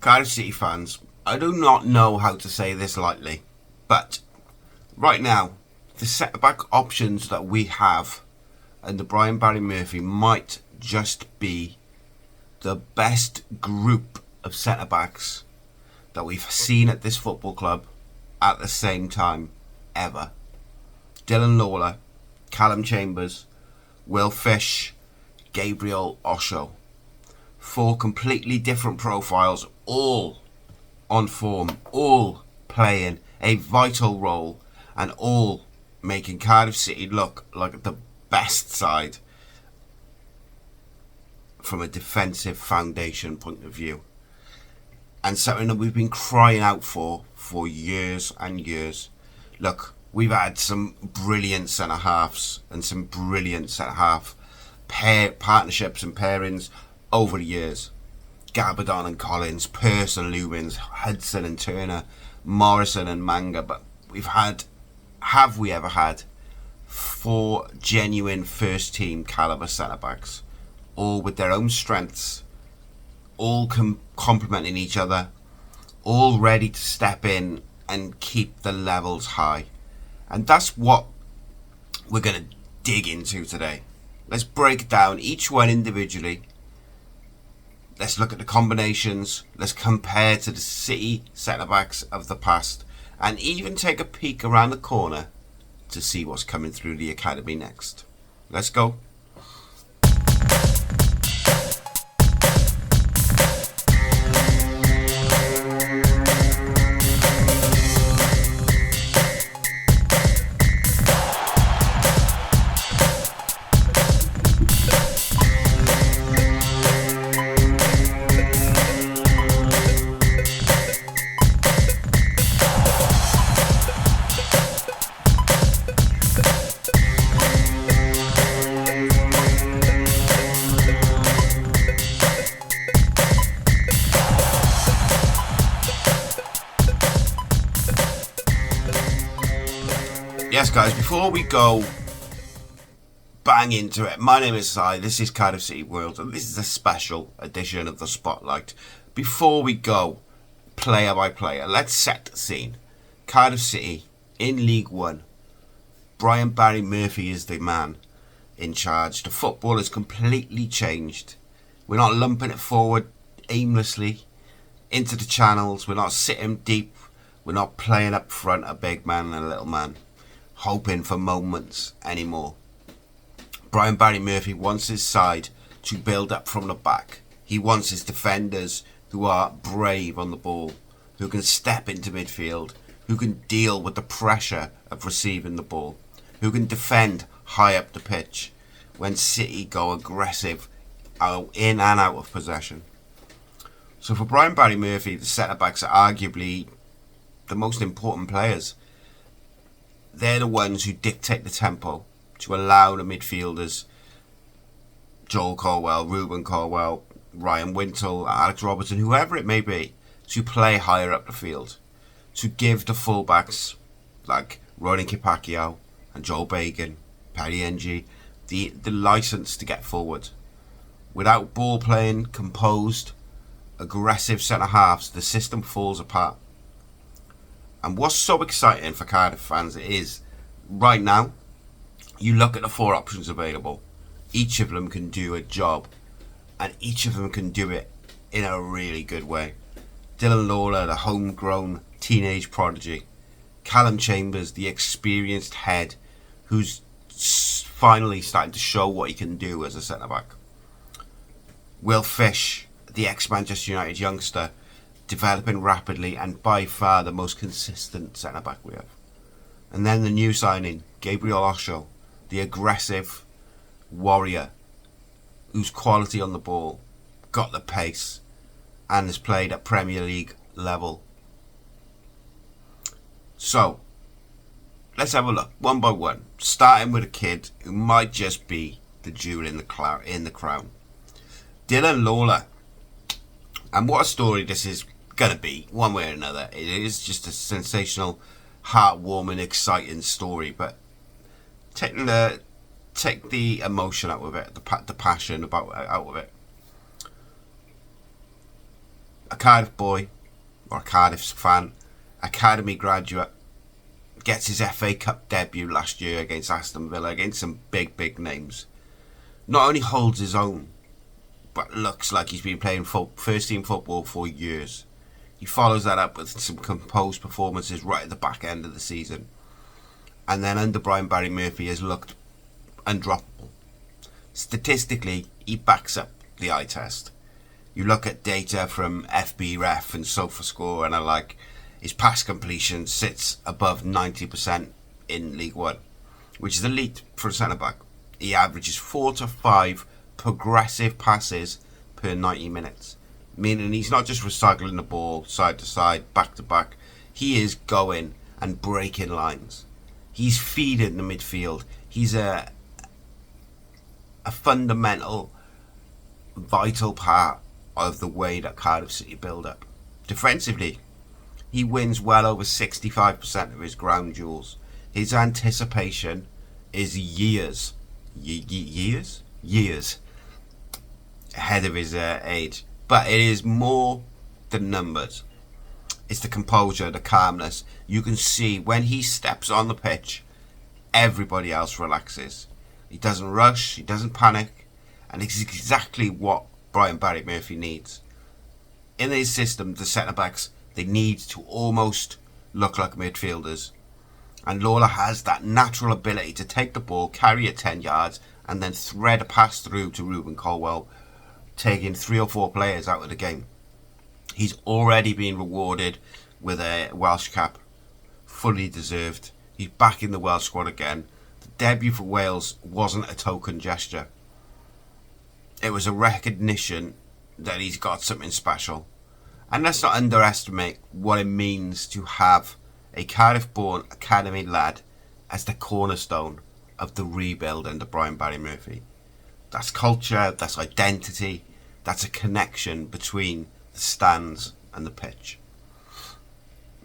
Cardiff City fans, I do not know how to say this lightly, but right now, the centre-back options that we have and the Brian Barry Murphy might just be the best group of centre-backs that we've seen at this football club at the same time ever. Dylan Lawlor, Callum Chambers, Will Fish, Gabriel Osho. 4 completely different profiles, all on form, all playing a vital role, and all making Cardiff City look like the best side from a defensive foundation point of view. And something that we've been crying out for years and years. Look, we've had some brilliant centre-halves and some brilliant centre-half partnerships and pairings over the years. Gabbidon and Collins, Pearce and Loovens, Hudson and Turner, Morrison and Manga. But have we ever had 4 genuine first team calibre centre-backs, all with their own strengths, all complementing each other, all ready to step in and keep the levels high? And that's what we're going to dig into today. Let's break down each one individually. Let's look at the combinations. Let's compare to the City centre-backs of the past, and even take a peek around the corner to see what's coming through the academy next. Let's go. Yes, guys, before we go bang into it, my name is Si, this is Cardiff City World, and this is a special edition of the Spotlight. Before we go player by player, let's set the scene. Cardiff City in League One. Brian Barry Murphy is the man in charge. The football has completely changed. We're not lumping it forward aimlessly into the channels. We're not sitting deep. We're not playing up front a big man and a little man, hoping for moments anymore. Brian Barry Murphy wants his side to build up from the back. He wants his defenders who are brave on the ball, who can step into midfield, who can deal with the pressure of receiving the ball, who can defend high up the pitch when City go aggressive in and out of possession. So for Brian Barry Murphy, the centre-backs are arguably the most important players. They're the ones who dictate the tempo to allow the midfielders, Joel Colwell, Ruben Colwell, Ryan Wintle, Alex Robertson, whoever it may be, to play higher up the field, to give the fullbacks like Ronnie Kipakio and Joel Bagan, Paddy Ng, the licence to get forward. Without ball playing, composed, aggressive centre-halves, the system falls apart. And what's so exciting for Cardiff fans is, right now, you look at the 4 options available. Each of them can do a job, and each of them can do it in a really good way. Dylan Lawlor, the homegrown teenage prodigy. Callum Chambers, the experienced head, who's finally starting to show what he can do as a centre-back. Will Fish, the ex-Manchester United youngster, developing rapidly and by far the most consistent centre-back we have. And then the new signing, Gabriel Osho, the aggressive warrior whose quality on the ball, got the pace, and has played at Premier League level. So, let's have a look, one by one, starting with a kid who might just be the jewel in the crown. Dylan Lawlor. And what a story this is going to be, one way or another. It is just a sensational, heartwarming, exciting story, but take the emotion out of it, the passion out of it. a Cardiff boy, or a Cardiff fan, academy graduate, gets his FA Cup debut last year against Aston Villa, against some big names. Not only holds his own, but looks like he's been playing first team football for years. He follows that up with some composed performances right at the back end of the season. And then under Brian Barry Murphy has looked undroppable. Statistically, he backs up the eye test. You look at data from FBref and SofaScore and are like, his pass completion sits above 90% in League One, which is elite for a centre-back. He averages 4 to 5 progressive passes per 90 minutes, meaning he's not just recycling the ball side to side, back to back. He is going and breaking lines. He's feeding the midfield. He's a fundamental, vital part of the way that Cardiff City build up. Defensively, he wins well over 65% of his ground duels. His anticipation is years ahead of his age. But it is more than numbers. It's the composure, the calmness. You can see when he steps on the pitch, everybody else relaxes. He doesn't rush, he doesn't panic, and it's exactly what Brian Barry Murphy needs. In his system, the centre-backs, they need to almost look like midfielders. And Lawlor has that natural ability to take the ball, carry it 10 yards, and then thread a pass through to Ruben Colwell, taking 3 or 4 players out of the game. He's already been rewarded with a Welsh cap, fully deserved. He's back in the Welsh squad again. The debut for Wales wasn't a token gesture. It was a recognition that he's got something special. And let's not underestimate what it means to have a Cardiff-born academy lad as the cornerstone of the rebuild under Brian Barry Murphy. That's culture, that's identity, that's a connection between the stands and the pitch.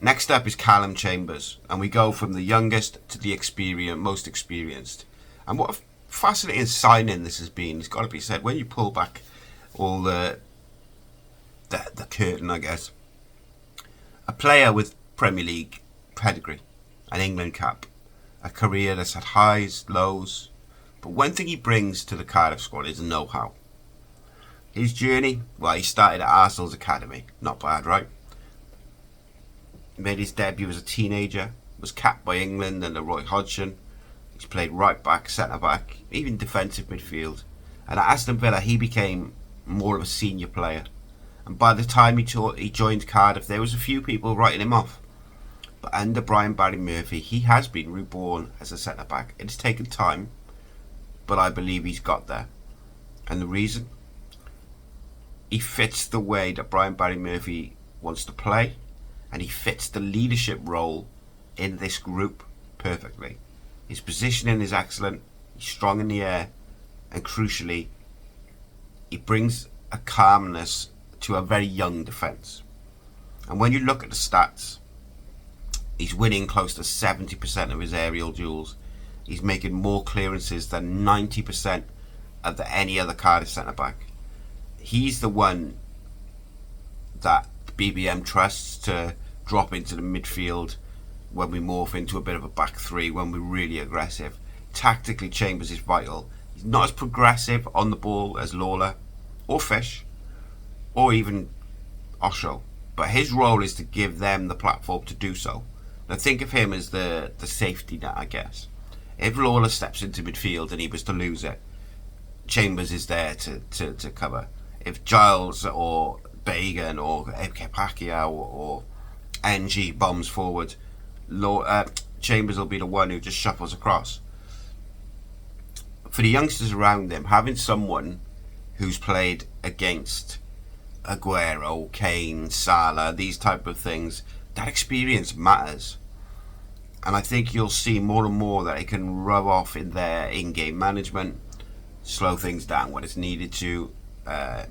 Next up is Callum Chambers, and we go from the youngest to the most experienced. And what a fascinating signing this has been, it's got to be said, when you pull back all the curtain, I guess. A player with Premier League pedigree, an England cap, a career that's had highs, lows, but one thing he brings to the Cardiff squad is know-how. His journey, well, he started at Arsenal's academy, not bad, right? Made his debut as a teenager, was capped by England under Roy Hodgson. He's played right back, centre back, even defensive midfield. And at Aston Villa, he became more of a senior player. And by the time he joined Cardiff, there was a few people writing him off. But under Brian Barry Murphy, he has been reborn as a centre back. It's taken time, but I believe he's got there. And the reason? He fits the way that Brian Barry Murphy wants to play, and he fits the leadership role in this group perfectly. His positioning is excellent, he's strong in the air, and crucially, he brings a calmness to a very young defence. And when you look at the stats, he's winning close to 70% of his aerial duels. He's making more clearances than 90% of any other Cardiff centre-back. He's the one that BBM trusts to drop into the midfield when we morph into a bit of a back three, when we're really aggressive. Tactically, Chambers is vital. He's not as progressive on the ball as Lawlor or Fish or even Osho, but his role is to give them the platform to do so. Now think of him as the safety net, I guess. If Lawlor steps into midfield and he was to lose it, Chambers is there to cover. If Giles or Bagan or Kepakia or NG bombs forward, Chambers will be the one who just shuffles across. For the youngsters around them, having someone who's played against Aguero, Kane, Salah, these type of things, that experience matters. And I think you'll see more and more that it can rub off in their in-game management, slow things down when it's needed to,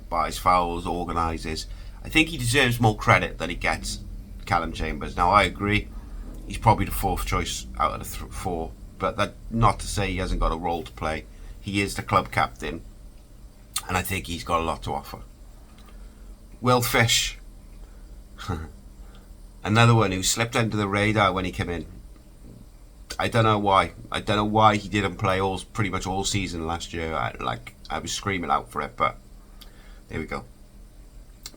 buys fouls, organises. I think he deserves more credit than he gets, Callum Chambers. Now I agree, he's probably the fourth choice out of the four, but that not to say he hasn't got a role to play. He is the club captain, and I think he's got a lot to offer. Will Fish, Another one who slipped under the radar when he came in. I don't know why. I don't know why he didn't play pretty much all season last year. I was screaming out for it, but there we go.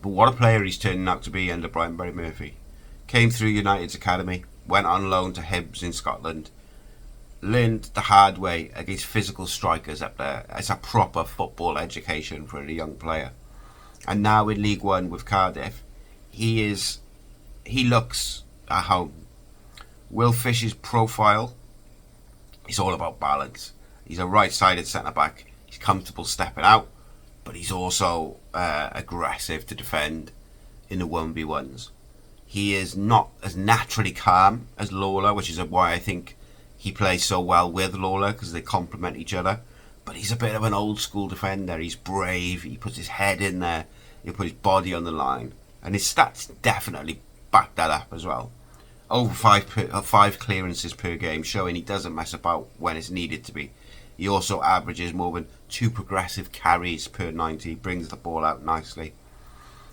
But what a player he's turning out to be under Brian Barry Murphy. Came through United's academy, went on loan to Hibs in Scotland, learned the hard way against physical strikers up there. It's a proper football education for a young player. And now in League One with Cardiff, he looks at home. Will Fish's profile is all about balance. He's a right-sided centre-back. He's comfortable stepping out, but he's also aggressive to defend in the 1v1s. He is not as naturally calm as Lawlor, which is why I think he plays so well with Lawlor, because they complement each other. But he's a bit of an old-school defender. He's brave. He puts his head in there. He'll put his body on the line. And his stats definitely back that up as well. Over five clearances per game, showing he doesn't mess about when it's needed to be. He also averages more than 2 progressive carries per 90, brings the ball out nicely,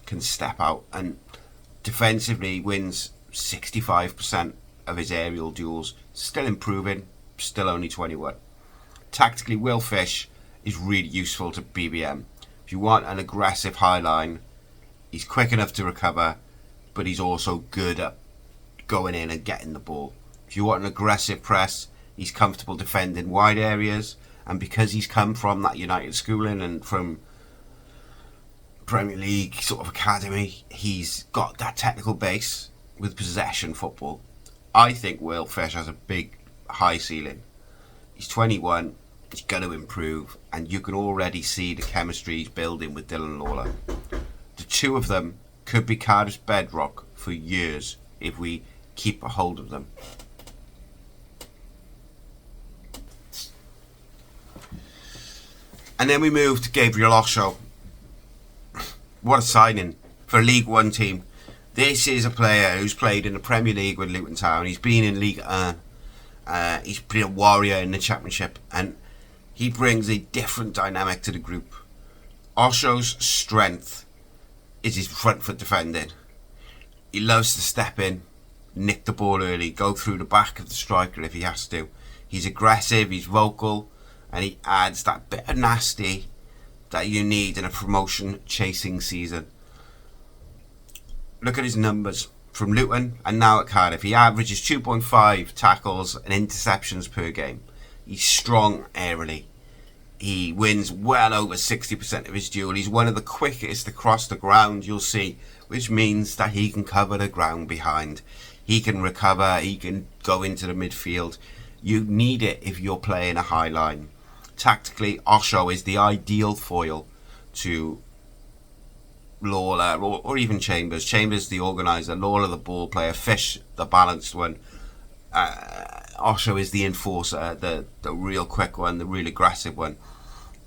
can step out, and defensively wins 65% of his aerial duels. Still improving, still only 21. Tactically, Will Fish is really useful to BBM. If you want an aggressive high line, he's quick enough to recover, but he's also good at going in and getting the ball. If you want an aggressive press, he's comfortable defending wide areas, and because he's come from that United schooling and from Premier League sort of academy, he's got that technical base with possession football. I think Will Fish has a big high ceiling. He's 21, he's going to improve, and you can already see the chemistry he's building with Dylan Lawlor. The two of them could be Cardiff's bedrock for years if we keep a hold of them. And then we move to Gabriel Osho. What a signing for a League One team. This is a player who's played in the Premier League with Luton Town. He's been in League 1. He's been a warrior in the Championship, and he brings a different dynamic to the group. Osho's strength is his front foot defending. He loves to step in, nick the ball early, go through the back of the striker if he has to. He's aggressive, he's vocal, and he adds that bit of nasty that you need in a promotion chasing season. Look at his numbers from Luton and now at Cardiff. He averages 2.5 tackles and interceptions per game. He's strong aerially. He wins well over 60% of his duel. He's one of the quickest across the ground you'll see, which means that he can cover the ground behind. He can recover, he can go into the midfield. You need it if you're playing a high line. Tactically, Osho is the ideal foil to Lawlor or even Chambers. Chambers the organiser, Lawlor the ball player, Fish the balanced one. Osho is the enforcer, the real quick one, the real aggressive one.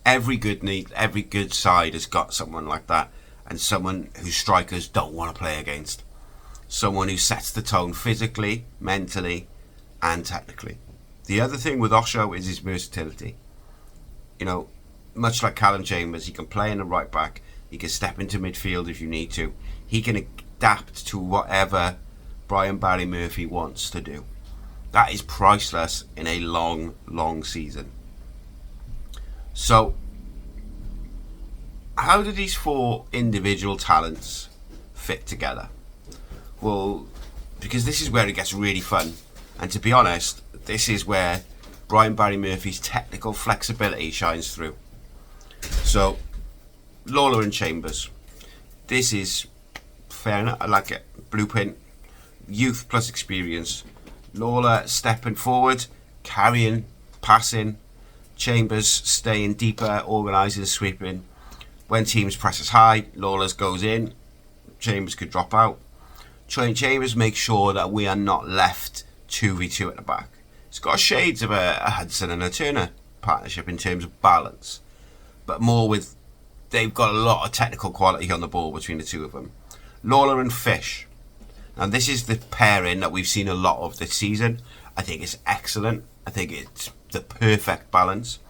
Every good side has got someone like that, and someone who strikers don't want to play against. Someone who sets the tone physically, mentally, and technically. The other thing with Osho is his versatility. You know, much like Callum Chambers, he can play in the right back. He can step into midfield if you need to. He can adapt to whatever Brian Barry Murphy wants to do. That is priceless in a long, long season. So, how do these four individual talents fit together? Well, because this is where it gets really fun. And to be honest, this is where Brian Barry Murphy's technical flexibility shines through. So, Lawlor and Chambers. This is fair enough. I like it. Blueprint. Youth plus experience. Lawlor stepping forward, carrying, passing. Chambers staying deeper, organising, sweeping. When teams press us high, Lawlor goes in. Chambers could drop out. Chambers makes sure that we are not left 2v2 at the back. It's got shades of a Hudson and a Turner partnership in terms of balance, but more with, they've got a lot of technical quality on the ball between the two of them. Lawlor and Fish. Now this is the pairing that we've seen a lot of this season. I think it's excellent. I think it's the perfect balance.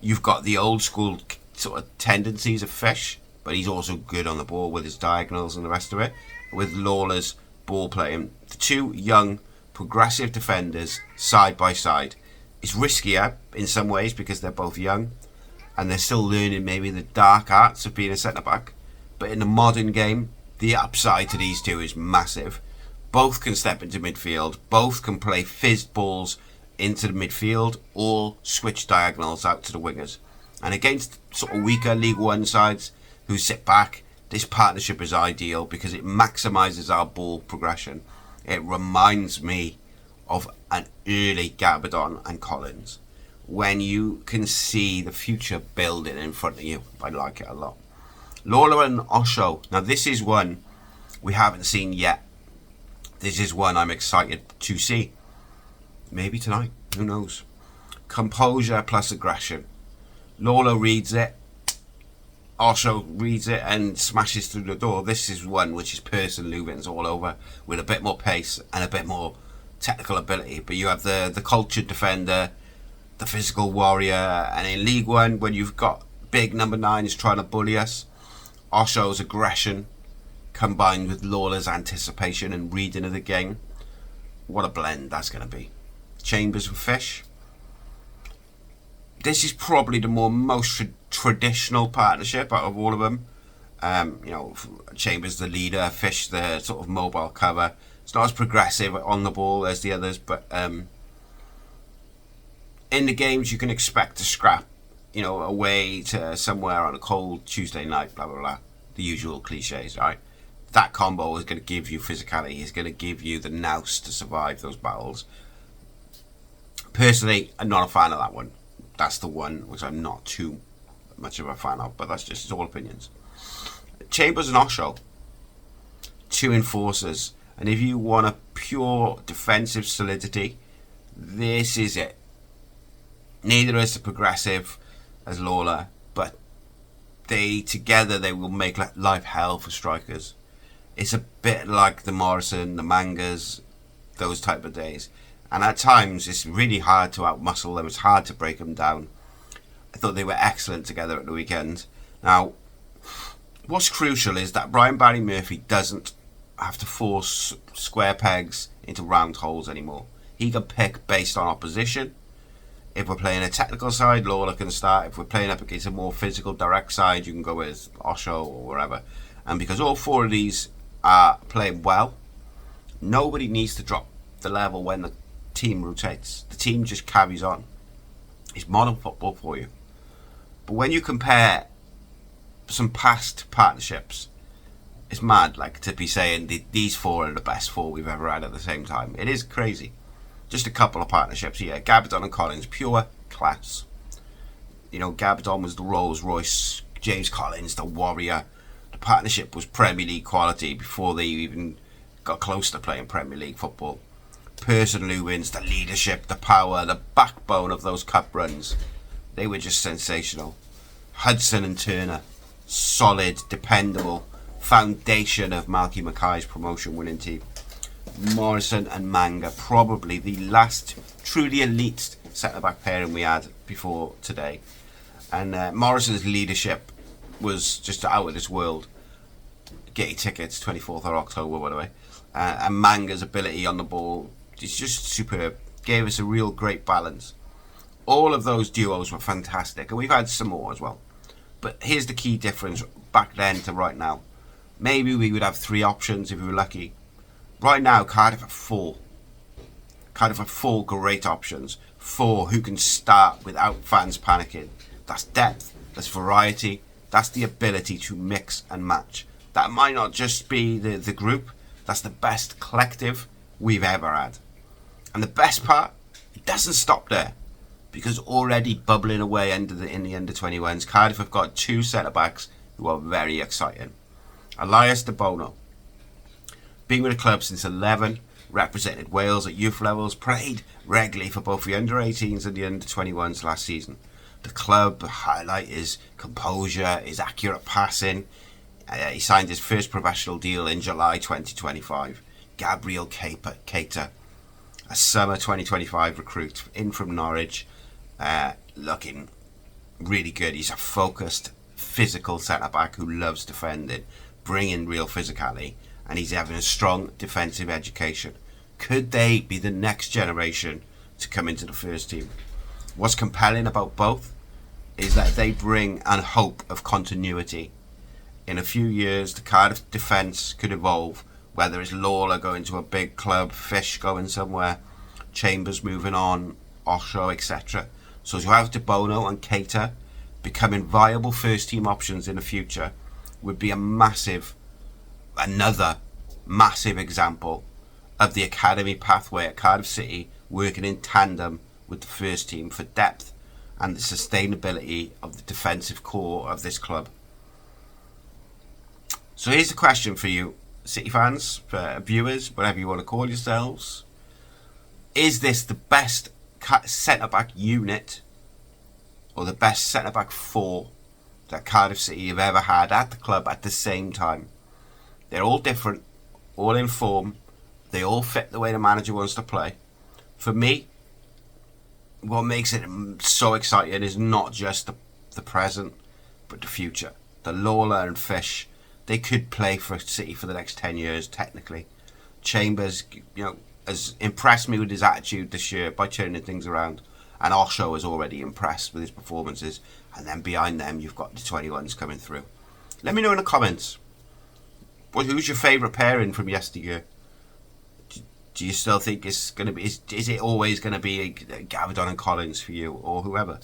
You've got the old school sort of tendencies of Fish, but he's also good on the ball with his diagonals and the rest of it. With Lawlor's ball playing, the two young, progressive defenders side by side. It's riskier in some ways because they're both young and they're still learning maybe the dark arts of being a centre-back. But in the modern game, the upside to these two is massive. Both can step into midfield, both can play fizzed balls into the midfield or switch diagonals out to the wingers. And against sort of weaker League One sides who sit back, this partnership is ideal because it maximises our ball progression. It reminds me of an early Gabbidon and Collins when you can see the future building in front of you. I like it a lot. Lawlor and Osho. Now this is one we haven't seen yet. This is one I'm excited to see. Maybe tonight. Who knows? Composure plus aggression. Lawlor reads it. Osho reads it and smashes through the door. This is one which is Pearson Loovens all over with a bit more pace and a bit more technical ability. But you have the cultured defender, the physical warrior, and in League One when you've got big number 9s trying to bully us, Osho's aggression combined with Lawlor's anticipation and reading of the game. What a blend that's going to be. Chambers and Fish. This is probably the most traditional partnership out of all of them. Chambers the leader, Fish the sort of mobile cover. It's not as progressive on the ball as the others, but in the games you can expect to scrap, away to somewhere on a cold Tuesday night, blah, blah, blah. The usual cliches, right? That combo is going to give you physicality. It's going to give you the nous to survive those battles. Personally, I'm not a fan of that one. That's the one which I'm not too much of a fan of, but that's just it's all opinions. Chambers and Osho, two enforcers, and if you want a pure defensive solidity, this is it. Neither is as progressive as Lawlor, but together they will make life hell for strikers. It's a bit like the Morrison, the Mangas, those type of days. And at times, it's really hard to outmuscle them. It's hard to break them down. I thought they were excellent together at the weekend. Now, what's crucial is that Brian Barry Murphy doesn't have to force square pegs into round holes anymore. He can pick based on opposition. If we're playing a technical side, Lawlor can start. If we're playing up against a more physical, direct side, you can go with Osho or wherever. And because all four of these are playing well, nobody needs to drop the level when the team rotates. The team just carries on. It's modern football for you. But when you compare some past partnerships, it's mad to be saying these four are the best four we've ever had at the same time. It is crazy. Just a couple of partnerships here. Gabbidon and Collins, pure class. Gabbidon was the Rolls Royce, James Collins the warrior. The partnership was Premier League quality before they even got close to playing Premier League football. Pearson Loovens, the leadership, the power, the backbone of those cup runs. They were just sensational. Hudson and Turner, solid, dependable, foundation of Malky Mackay's promotion winning team. Morrison and Manga, probably the last truly elite centre-back pairing we had before today. And Morrison's leadership was just out of this world. Get your tickets, 24th of October, by the way. And Manga's ability on the ball, it's just superb. Gave us a real great balance. All of those duos were fantastic, and we've had some more as well. But here's the key difference back then to right now. Maybe we would have 3 options if we were lucky. Right now, Cardiff have 4. Cardiff have 4 great options. 4 who can start without fans panicking. That's depth, that's variety, that's the ability to mix and match. That might not just be the group, that's the best collective we've ever had. And the best part, it doesn't stop there. Because already bubbling away in the under-21s, Cardiff have got 2 centre-backs who are very exciting. Alyas Debono, being with the club since 11, represented Wales at youth levels, played regularly for both the under-18s and the under-21s last season. The club highlight his composure, his accurate passing. He signed his first professional deal in July 2025. Gabriel Keita, a summer 2025 recruit in from Norwich, looking really good. He's a focused, physical centre-back who loves defending, bringing real physicality, and he's having a strong defensive education. Could they be the next generation to come into the first team? What's compelling about both is that they bring a hope of continuity. In a few years, the Cardiff defence could evolve, whether it's Lawlor going to a big club, Fish going somewhere, Chambers moving on, Osho, etc. So to have Debono and Keita becoming viable first team options in the future would be another massive example of the academy pathway at Cardiff City working in tandem with the first team for depth and the sustainability of the defensive core of this club. So here's the question for you, City fans, viewers, whatever you want to call yourselves. Is this the best centre-back unit or the best centre-back four that Cardiff City have ever had at the club at the same time? They're all different, all in form. They all fit the way the manager wants to play. For me, what makes it so exciting is not just the present, but the future. The Lawlor and Fish, they could play for City for the next 10 years, technically. Chambers, has impressed me with his attitude this year by turning things around. And Osho has already impressed with his performances. And then behind them, you've got the 21s coming through. Let me know in the comments. Who's your favourite pairing from yesteryear? Do you still think it's going to be... Is it always going to be Gabbidon and Collins for you, or whoever?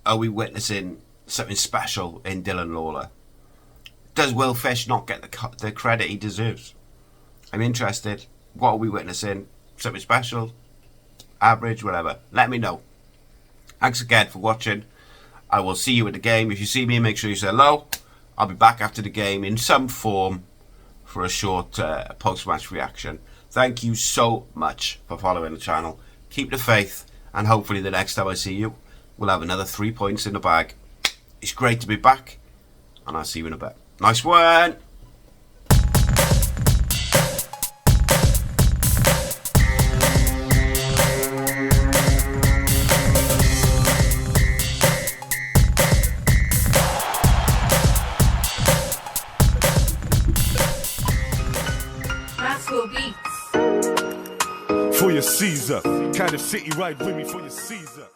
Are we witnessing something special in Dylan Lawlor? Does Will Fish not get the credit he deserves? I'm interested. What are we witnessing? Something special? Average? Whatever. Let me know. Thanks again for watching. I will see you at the game. If you see me, make sure you say hello. I'll be back after the game in some form for a short post-match reaction. Thank you so much for following the channel. Keep the faith, and hopefully the next time I see you, we'll have another 3 points in the bag. It's great to be back, and I'll see you in a bit. Nice one! For your Caesar, Cardiff City, ride with me for your Caesar.